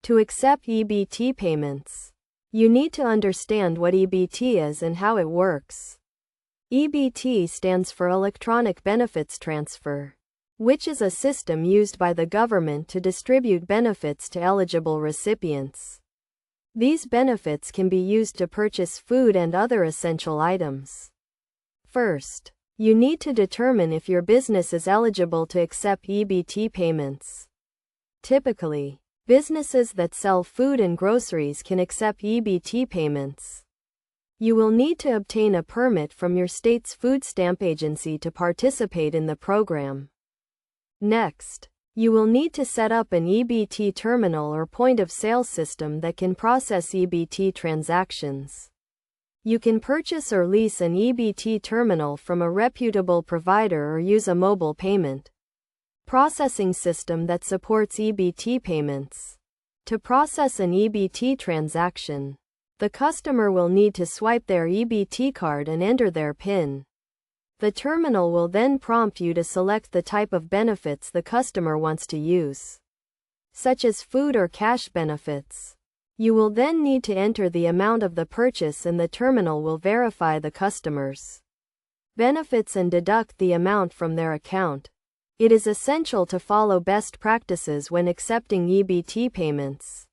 To accept EBT payments, you need to understand what EBT is and how it works. EBT stands for Electronic Benefits Transfer, which is a system used by the government to distribute benefits to eligible recipients. These benefits can be used to purchase food and other essential items. First, you need to determine if your business is eligible to accept EBT payments. Typically, businesses that sell food and groceries can accept EBT payments. You will need to obtain a permit from your state's food stamp agency to participate in the program. Next, you will need to set up an EBT terminal or point of sale system that can process EBT transactions. You can purchase or lease an EBT terminal from a reputable provider or use a mobile payment processing system that supports EBT payments. To process an EBT transaction, the customer will need to swipe their EBT card and enter their PIN. The terminal will then prompt you to select the type of benefits the customer wants to use, such as food or cash benefits. You will then need to enter the amount of the purchase and the terminal will verify the customer's benefits and deduct the amount from their account. It is essential to follow best practices when accepting EBT payments,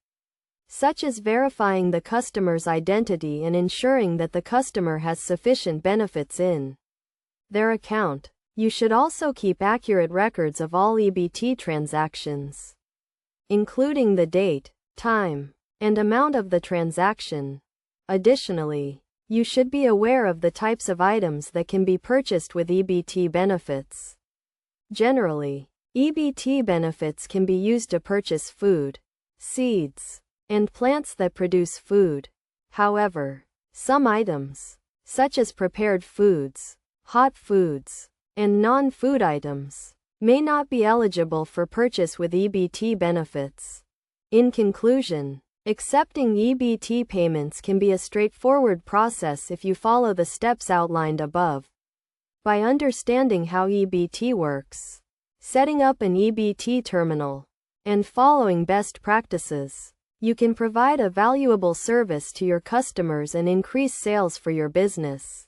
such as verifying the customer's identity and ensuring that the customer has sufficient benefits in their account. You should also keep accurate records of all EBT transactions, including the date, time, and amount of the transaction. Additionally, you should be aware of the types of items that can be purchased with EBT benefits. Generally, EBT benefits can be used to purchase food, seeds, and plants that produce food. However, some items, such as prepared foods, hot foods, and non-food items, may not be eligible for purchase with EBT benefits. In conclusion, accepting EBT payments can be a straightforward process if you follow the steps outlined above. By understanding how EBT works, setting up an EBT terminal, and following best practices, you can provide a valuable service to your customers and increase sales for your business.